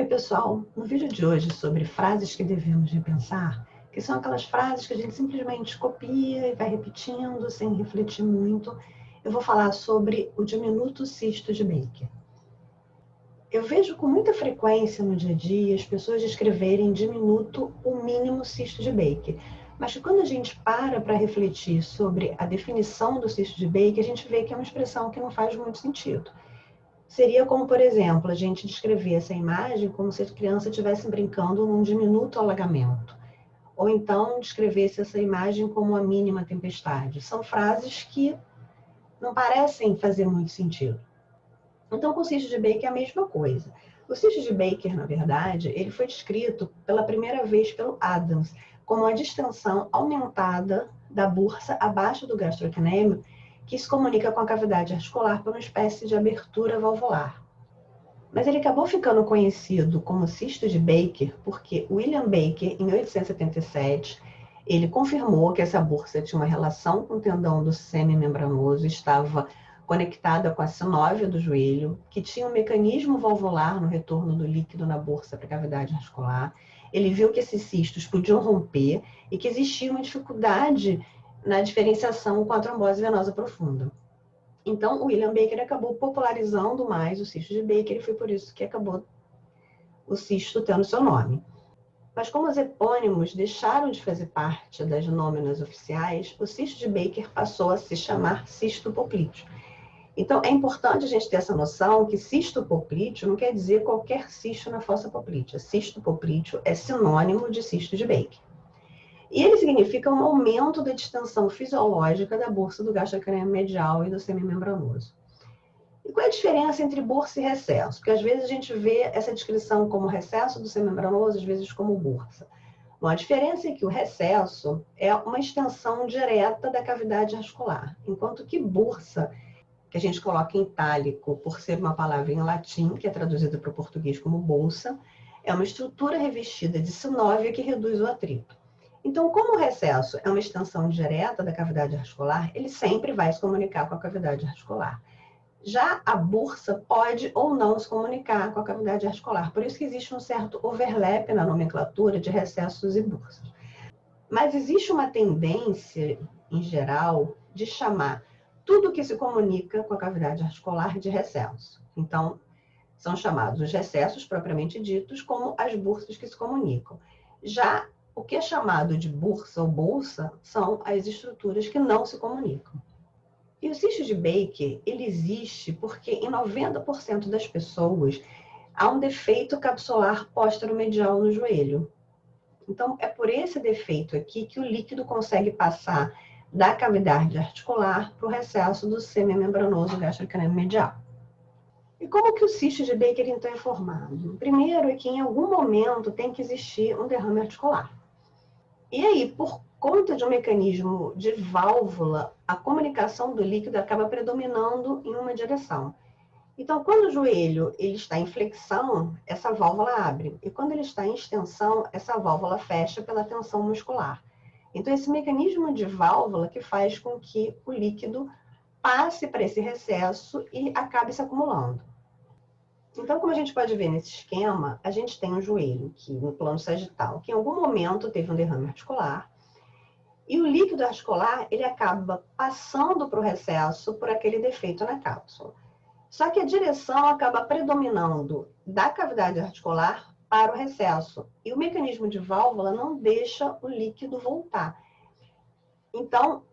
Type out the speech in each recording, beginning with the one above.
Oi, pessoal! No vídeo de hoje sobre frases que devemos repensar, que são aquelas frases que a gente simplesmente copia e vai repetindo sem refletir muito, eu vou falar sobre o diminuto cisto de Baker. Eu vejo com muita frequência no dia a dia as pessoas escreverem diminuto o mínimo cisto de Baker, mas que quando a gente para refletir sobre a definição do cisto de Baker, a gente vê que é uma expressão que não faz muito sentido. Seria como, por exemplo, a gente descrever essa imagem como se a criança estivesse brincando num diminuto alagamento. Ou então descrevesse essa imagem como a mínima tempestade. São frases que não parecem fazer muito sentido. Então, com o cisto de Baker é a mesma coisa. O cisto de Baker, na verdade, ele foi descrito pela primeira vez pelo Adams como a distensão aumentada da bursa abaixo do gastrocnêmio que se comunica com a cavidade articular por uma espécie de abertura valvular. Mas ele acabou ficando conhecido como cisto de Baker porque William Baker, em 1877, ele confirmou que essa bursa tinha uma relação com o tendão do semimembranoso, estava conectada com a sinóvia do joelho, que tinha um mecanismo valvular no retorno do líquido na bursa para a cavidade articular. Ele viu que esses cistos podiam romper e que existia uma dificuldade na diferenciação com a trombose venosa profunda. Então, o William Baker acabou popularizando mais o cisto de Baker e foi por isso que acabou o cisto tendo seu nome. Mas como os epônimos deixaram de fazer parte das nôminas oficiais, o cisto de Baker passou a se chamar cisto poplíteo. Então, é importante a gente ter essa noção que cisto poplíteo não quer dizer qualquer cisto na fossa poplítea. Cisto poplíteo é sinônimo de cisto de Baker. E ele significa um aumento da distensão fisiológica da bursa do gastrocnêmio medial e do semimembranoso. E qual é a diferença entre bursa e recesso? Porque às vezes a gente vê essa descrição como recesso do semimembranoso, às vezes como bursa. Bom, a diferença é que o recesso é uma extensão direta da cavidade articular, enquanto que bursa, que a gente coloca em itálico por ser uma palavra em latim, que é traduzida para o português como bolsa, é uma estrutura revestida de sinóvia que reduz o atrito. Então, como o recesso é uma extensão direta da cavidade articular, ele sempre vai se comunicar com a cavidade articular. Já a bursa pode ou não se comunicar com a cavidade articular. Por isso que existe um certo overlap na nomenclatura de recessos e bursas. Mas existe uma tendência, em geral, de chamar tudo que se comunica com a cavidade articular de recesso. Então, são chamados os recessos propriamente ditos como as bursas que se comunicam. Já o que é chamado de bursa ou bolsa são as estruturas que não se comunicam. E o cisto de Baker, ele existe porque em 90% das pessoas há um defeito capsular póstero-medial no joelho. Então, é por esse defeito aqui que o líquido consegue passar da cavidade articular para o recesso do semimembranoso gastrocnêmio medial. E como que o cisto de Baker então é formado? Primeiro é que em algum momento tem que existir um derrame articular. E aí, por conta de um mecanismo de válvula, a comunicação do líquido acaba predominando em uma direção. Então, quando o joelho ele está em flexão, essa válvula abre. E quando ele está em extensão, essa válvula fecha pela tensão muscular. Então, esse mecanismo de válvula que faz com que o líquido passe para esse recesso e acabe se acumulando. Então, como a gente pode ver nesse esquema, a gente tem um joelho que, no plano sagital, que em algum momento teve um derrame articular, e o líquido articular ele acaba passando para o recesso por aquele defeito na cápsula. Só que a direção acaba predominando da cavidade articular para o recesso, e o mecanismo de válvula não deixa o líquido voltar. Então,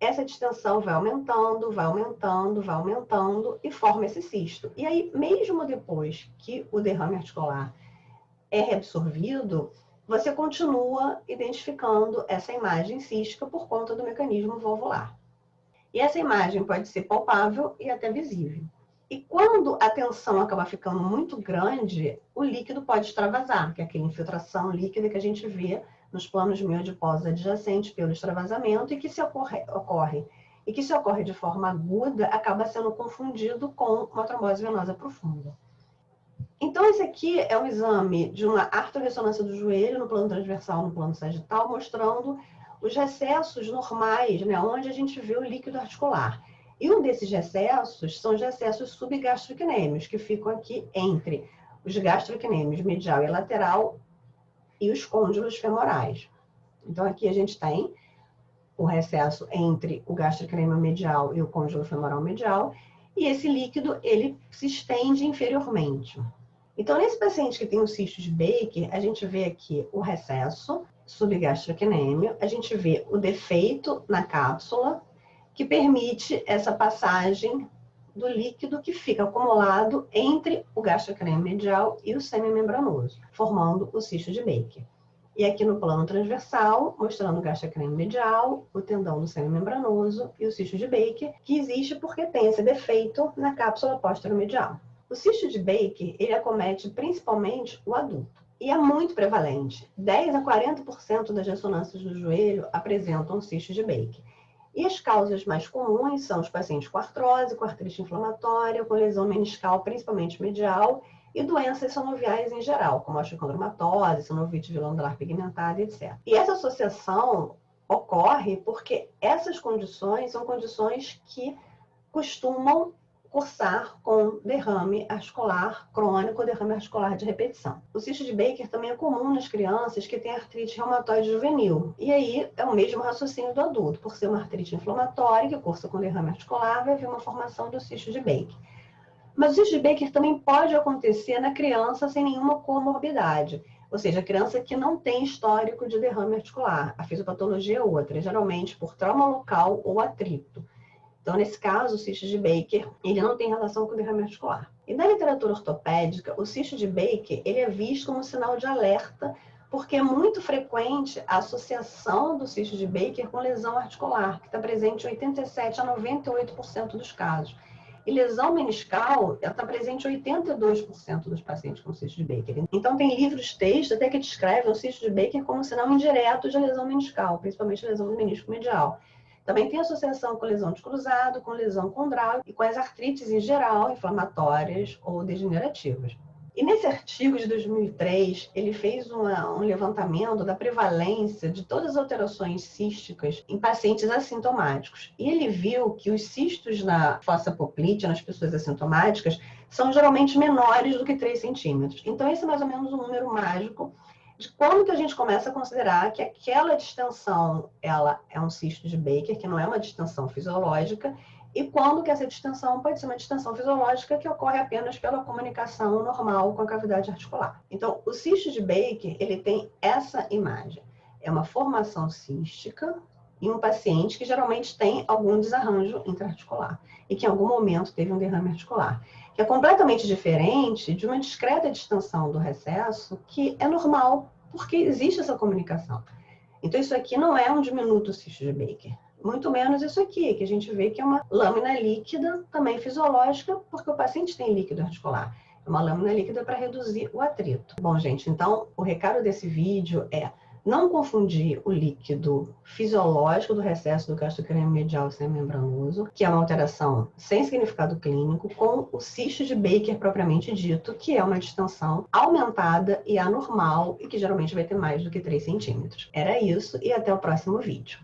essa distensão vai aumentando, vai aumentando, vai aumentando e forma esse cisto. E aí, mesmo depois que o derrame articular é reabsorvido, você continua identificando essa imagem cística por conta do mecanismo valvular. E essa imagem pode ser palpável e até visível. E quando a tensão acaba ficando muito grande, o líquido pode extravasar, que é aquela infiltração líquida que a gente vê nos planos miodipósitos adjacentes pelo extravasamento e que se ocorre de forma aguda, acaba sendo confundido com uma trombose venosa profunda. Então, esse aqui é um exame de uma arterorressonância do joelho no plano transversal, no plano sagital, mostrando os recessos normais, né, onde a gente vê o líquido articular. E um desses recessos são os recessos subgastrocnêmios, que ficam aqui entre os gastrocnêmios medial e lateral e os côndilos femorais. Então, aqui a gente tem o recesso entre o gastrocnêmio medial e o côndilo femoral medial, e esse líquido, ele se estende inferiormente. Então, nesse paciente que tem o cisto de Baker, a gente vê aqui o recesso subgastrocnêmio, a gente vê o defeito na cápsula, que permite essa passagem do líquido que fica acumulado entre o gastrocnêmio medial e o semimembranoso, formando o cisto de Baker. E aqui no plano transversal, mostrando o gastrocnêmio medial, o tendão do semimembranoso e o cisto de Baker, que existe porque tem esse defeito na cápsula posteromedial. O cisto de Baker, ele acomete principalmente o adulto. E é muito prevalente. 10 a 40% das ressonâncias do joelho apresentam cisto de Baker. E as causas mais comuns são os pacientes com artrose, com artrite inflamatória, com lesão meniscal, principalmente medial, e doenças sinoviais em geral, como osteocondromatose, sinovite glandular pigmentada, etc. E essa associação ocorre porque essas condições são condições que costumam cursar com derrame articular crônico ou derrame articular de repetição. O cisto de Baker também é comum nas crianças que têm artrite reumatoide juvenil. E aí é o mesmo raciocínio do adulto. Por ser uma artrite inflamatória que cursa com derrame articular, vai haver uma formação do cisto de Baker. Mas o cisto de Baker também pode acontecer na criança sem nenhuma comorbidade. Ou seja, a criança que não tem histórico de derrame articular. A fisiopatologia é outra, geralmente por trauma local ou atrito. Então, nesse caso, o cisto de Baker, ele não tem relação com o derrame articular. E na literatura ortopédica, o cisto de Baker, ele é visto como um sinal de alerta, porque é muito frequente a associação do cisto de Baker com lesão articular, que está presente em 87 a 98% dos casos. E lesão meniscal está presente em 82% dos pacientes com cisto de Baker. Então, tem livros textos até que descrevem o cisto de Baker como um sinal indireto de lesão meniscal, principalmente lesão do menisco medial. Também tem associação com lesão de cruzado, com lesão condral e com as artrites em geral, inflamatórias ou degenerativas. E nesse artigo de 2003, ele fez um levantamento da prevalência de todas as alterações císticas em pacientes assintomáticos. E ele viu que os cistos na fossa poplítea, nas pessoas assintomáticas, são geralmente menores do que 3 centímetros. Então, esse é mais ou menos um número mágico de quando que a gente começa a considerar que aquela distensão ela é um cisto de Baker, que não é uma distensão fisiológica, e quando que essa distensão pode ser uma distensão fisiológica que ocorre apenas pela comunicação normal com a cavidade articular. Então, o cisto de Baker, ele tem essa imagem. É uma formação cística em um paciente que geralmente tem algum desarranjo intraarticular e que em algum momento teve um derrame articular, que é completamente diferente de uma discreta distensão do recesso, que é normal, porque existe essa comunicação. Então, isso aqui não é um diminuto cisto de Baker. Muito menos isso aqui, que a gente vê que é uma lâmina líquida, também fisiológica, porque o paciente tem líquido articular. É uma lâmina líquida para reduzir o atrito. Bom, gente, então, o recado desse vídeo é não confundir o líquido fisiológico do recesso do gastrocnêmio medial semimembranoso, que é uma alteração sem significado clínico, com o cisto de Baker propriamente dito, que é uma distensão aumentada e anormal e que geralmente vai ter mais do que 3 centímetros. Era isso e até o próximo vídeo.